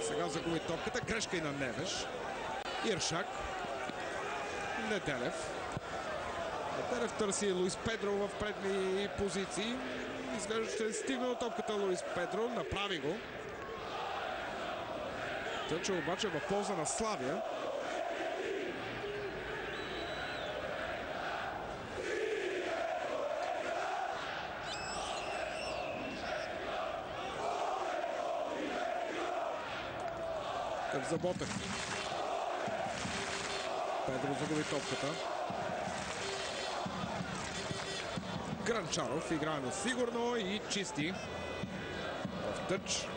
Сега загуби топката. Грешка и на Невеш. Иршак. Неделев. Неделев търси Луис Педро в предни позиции. Изглежда, че стигна до топката Луис Педро. Направи го. Тъча обаче в полза на Славия. Къв за Ботев. Педро загуби топката. Гранчаров играе на сигурно и чисти. В тъч.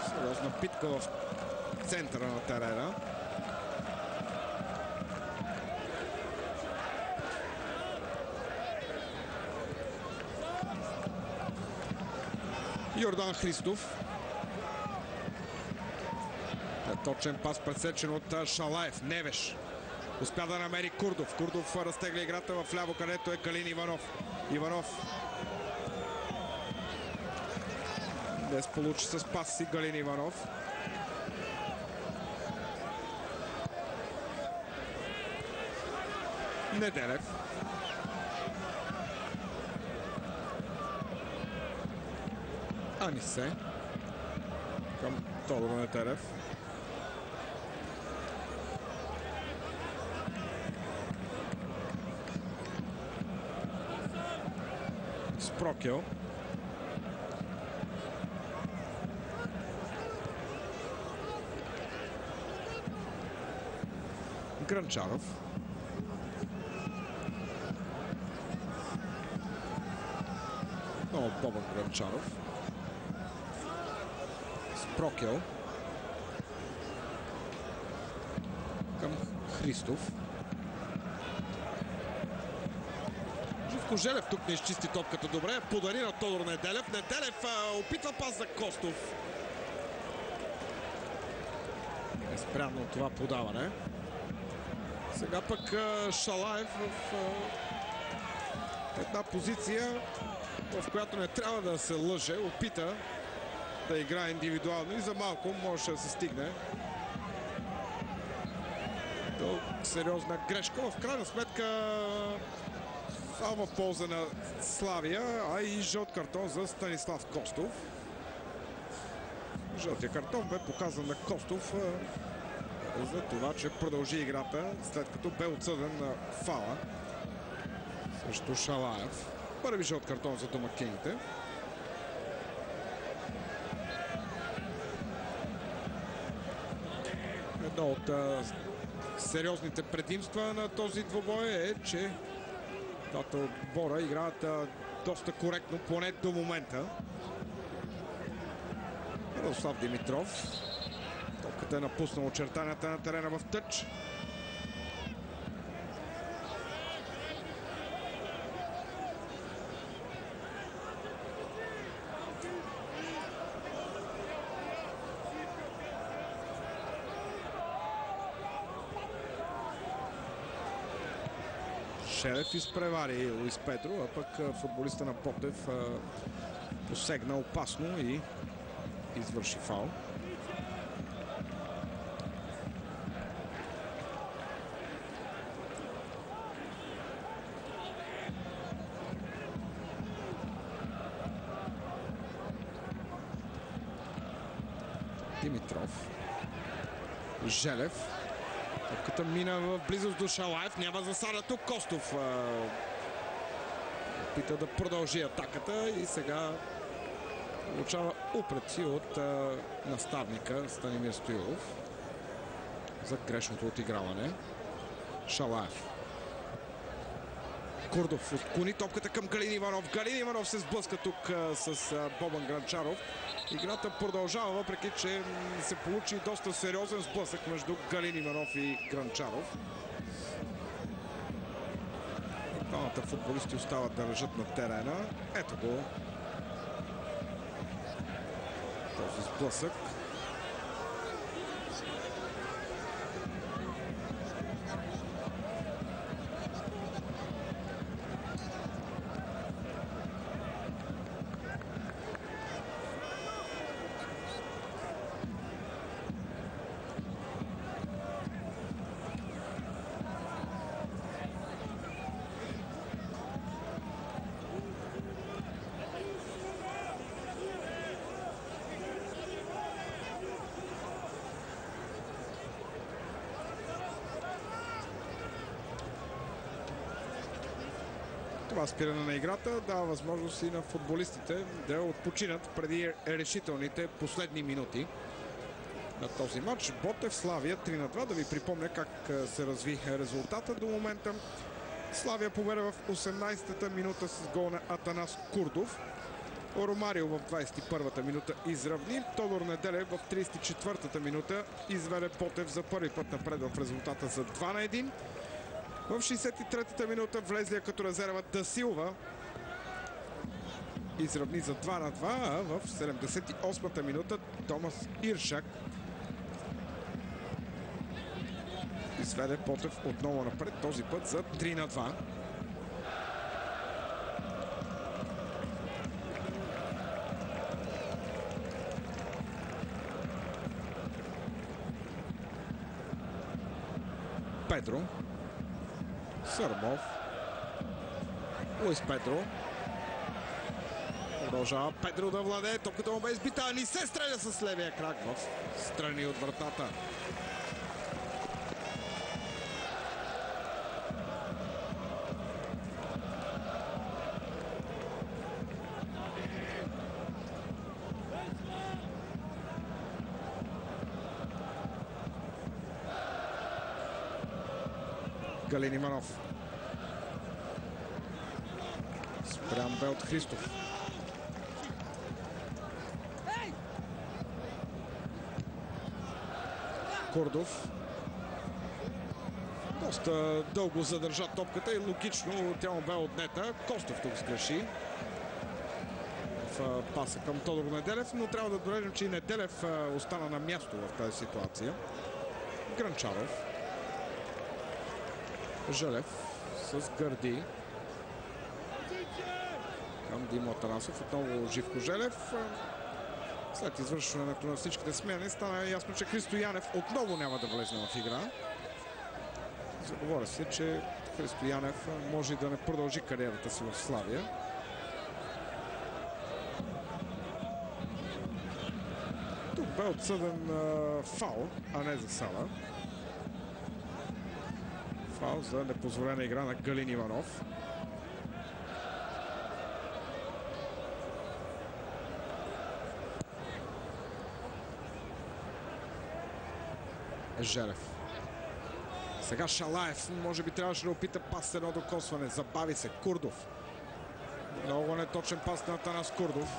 Сериозна питка в центъра на терена. Йордан Христов. Точен пас, пресечен от Шалаев. Невеш успя да намери Курдов. Курдов разтегля играта в ляво, където е Калин Иванов. Иванов днес получи с пас си Галин Иванов. Неделев. Анисе към Тодор Неделев. Спрокел. Гранчаров. Много Бобън Гранчаров. Спрокел. Към Христов. Живко Желев тук не изчисти топката добре. Подари на Тодор Неделев. Неделев опитва пас за Костов. Е спряно от това подаване. Сега пък Шалаев в една позиция, в която не трябва да се лъже. Опита да играе индивидуално и за малко можеше да се стигне до сериозна грешка. В крайна сметка само в полза на Славия, а и жълт картон за Станислав Костов. Жълтия картон бе показан на Костов за това, че продължи играта, след като бе отсъден на фала срещу Шалаев. Първи жълт картон за домакините. Едно от сериозните предимства на този двубой е, че двата отбора играят доста коректно, поне до момента. Радослав Димитров. Топката е напуснал очертанията на терена в тъч. Шелев изпревари Луис Педро, а пък футболиста на Ботев посегна опасно и извърши фаул. Димитров. Желев. Топката мина в близост до Шалаев. Няма засада тук. Костов опита да продължи атаката и сега получава упреци от наставника Станимир Стоилов за грешното отиграване. Шалаев. Курдов отклони топката към Галин Иванов. Галин Иванов се сблъска тук с Бобан Гранчаров. Играта продължава, въпреки че се получи доста сериозен сблъсък между Галин Иванов и Гранчаров. Двамата футболисти остават да лежат на терена. Ето го. Този сблъсък. Това спиране на играта дава възможност и на футболистите да отпочинат преди решителните последни минути на този матч. Ботев Славия 3-2. Да ви припомня как се разви резултата до момента. Славия победа в 18-та минута с гол на Атанас Курдов. Ромарио в 21-та минута изравни. Тодор Неделев в 34-та минута изведе Ботев за първи път напред в резултата за 2-1. В 63-та минута влезлия като резерва Дасилва изравни за 2-2, а в 78-та минута Томас Иршак изведе Ботев отново напред, този път за 3-2. Педро. Сърмов. Луис Педро. Продължава Педро да владее. Топката му бе избита, а не се стреля с левия крак в страни от вратата. Галин Иванов. Спрям бе от Христов. Курдов. Доста дълго задържа топката и логично тя му бе отнета. Костов тук сгреши в паса към Тодор Неделев, но трябва да отбележим, че и Неделев остана на място в тази ситуация. Гранчаров. Желев с Гърди към Димо Атанасов. Отново Живко Желев. След извършването на всичките смени стана ясно, че Христо Янев отново няма да влезе в игра. Заговоря се, че Христо Янев може да не продължи кариерата си в Славия. Тук бе отсъден фаул, а не засада. Фаул за непозволена игра на Галин Иванов. Желев. Сега Шалаев. Може би трябваше да опита пас с едно докосване. Забави се. Курдов. Много неточен пас на Атанас Курдов.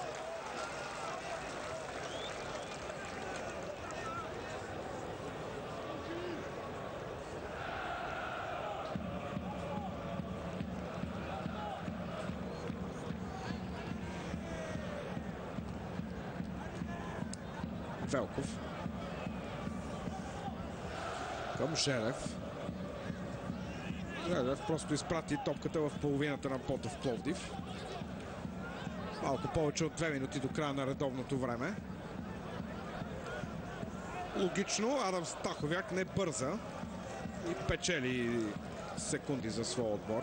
Велков. Към Желев. Желев просто изпрати топката в половината на Ботев Пловдив. Малко повече от 2 минути до края на редовното време. Логично, Адам Стаховяк не бърза и печели секунди за своя отбор.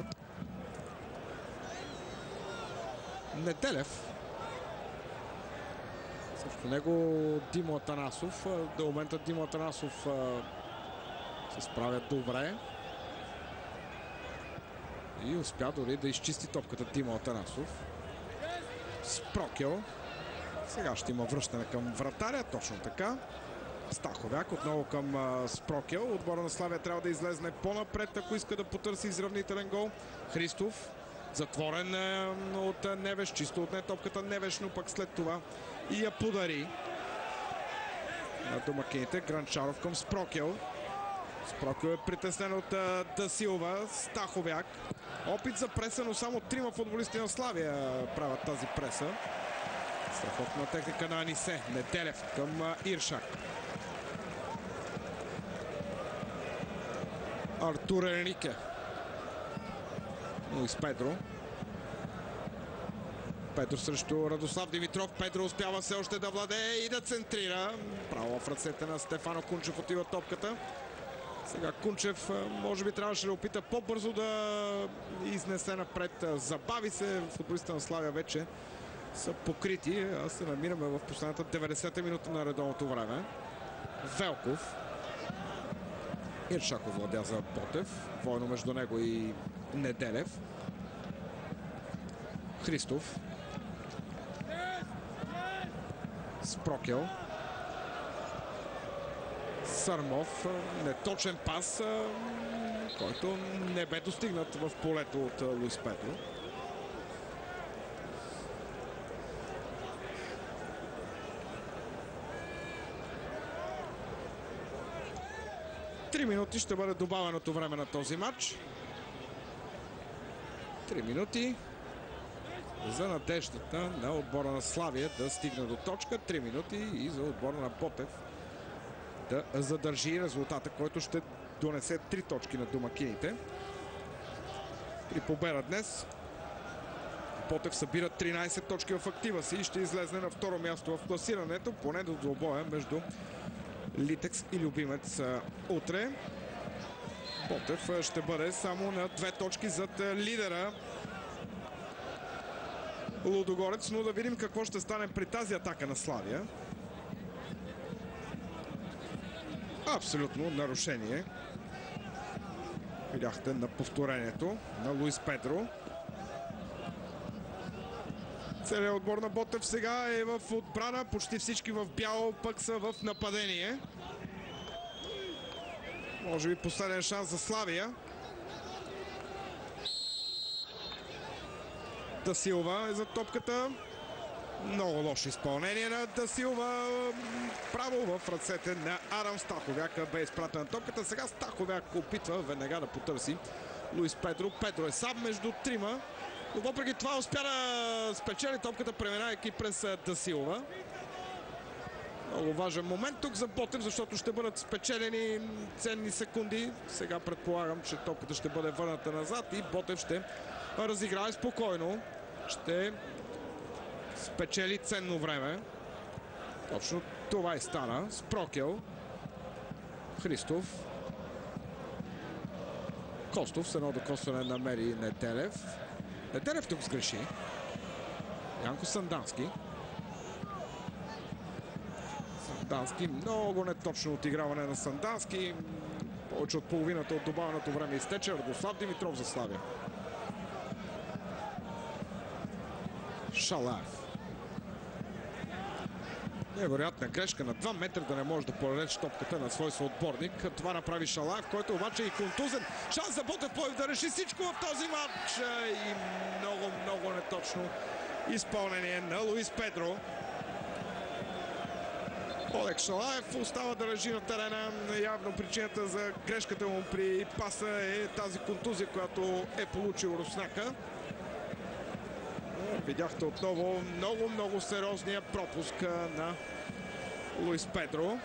Неделев. Също него Димо Атанасов. До момента Димо Атанасов се справят добре. И успя дори да изчисти топката Димо Атанасов. Спрокел. Сега ще има връщане към вратаря. Точно така. Стаховяк отново към Спрокел. Отбора на Славия трябва да излезне по-напред, ако иска да потърси изравнителен гол. Христов. Затворен от Невеш. Чисто отне топката Невеш, но пък след това и я подари на домакините. Гранчаров към Спрокел. Спрокел е притеснен от Дасилва. Стаховяк. Опит за преса, но само 3 футболисти на Славия правят тази преса. Страхотна техника на Анисе. Неделев към Иршак. Артур Енрике. Луис Педро. Педро срещу Радослав Димитров. Педро успява все още да владее и да центрира. Право в ръцете на Стефано Кунчев отива топката. Сега Кунчев може би трябваше да опита по-бързо да изнесе напред. Забави се. Футболистите на Славия вече са покрити. А се намираме в последната 90-та минута на редовното време. Велков. Иршаков владя за Ботев. Войно между него и Неделев. Христов. Спрокел. Сърмов. Неточен пас, който не бе достигнат в полето от Луис Педро. Три минути ще бъде добавеното време на този матч. 3 минути за надеждата на отбора на Славия да стигне до точка. 3 минути и за отбора на Ботев да задържи резултата, който ще донесе 3 точки на домакините. При победа днес Ботев събира 13 точки в актива си и ще излезне на второ място в класирането, поне до двубоя между Литекс и Любимец утре. Ботев ще бъде само на 2 точки зад лидера Лудогорец, но да видим какво ще стане при тази атака на Славия. Абсолютно нарушение. Видяхте на повторението на Луис Педро. Целият отбор на Ботев сега е в отбрана. Почти всички в бяло пък са в нападение. Може би последен шанс за Славия. Да Силва е за топката. Много лошо изпълнение на Да Силва. Право в ръцете на Адам Стаховяк бе изпратена топката. Сега Стаховяк опитва веднага да потърси Луис Педро. Педро е сам между трима. Но въпреки това успя да спечели топката, преминавайки през Да Силва. Много важен момент тук за Ботев, защото ще бъдат спечелени ценни секунди. Сега предполагам, че топката ще бъде върната назад и Ботев ще разиграе спокойно. Ще спечели ценно време. Точно това и стана. Спрокел. Христов. Костов с едно докосване намери Неделев. Неделев тук сгреши. Янко Сандански. Сандански. Много неточно отиграване на Сандански. Повече от половината от добавеното време изтече. Радослав Димитров за Славия. Шалаев. Невероятна грешка на 2 метра да не може да подаде топката на свой съотборник. Това направи Шалаев, който обаче е и контузен. Шанс за Ботев Пловдив да реши всичко в този матч. И много неточно изпълнение на Луис Педро. Олег Шалаев остава да лежи на терена. Явно причината за грешката му при паса е тази контузия, която е получил Руснака. Видяхте отново много сериозния пропуск на Луис Педро.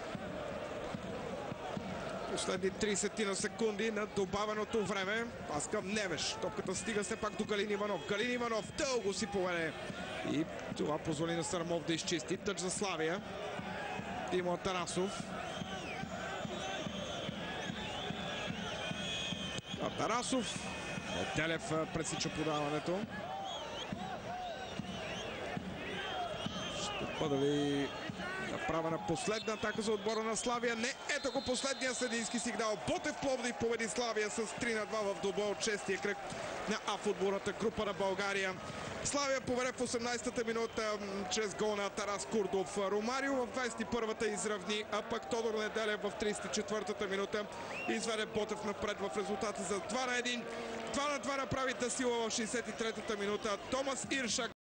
Последни 30 на секунди на добавеното време. Пас към Невеш. Топката стига все пак до Галин Иванов. Галин Иванов дълго си поведе. И това позволи на Сърмов да изчисти. Тъч за Славия. Димо Атанасов. Атанасов. Телев пресича подаването. Бъде ли направена последна атака за отбора на Славия? Не, ето го последния съдийски сигнал. Ботев Пловдив победи Славия с 3-2 в двубой от 6-тия кръг на А-футболната група на България. Славия поведе в 18-та минута чрез гол на Тарас Курдов. Ромарио в 21-та изравни, а пък Тодор Неделев в 34-та минута изведе Ботев напред в резултата за 2-1. 2-2 направи Да Силва в 63-та минута. Томас Иршак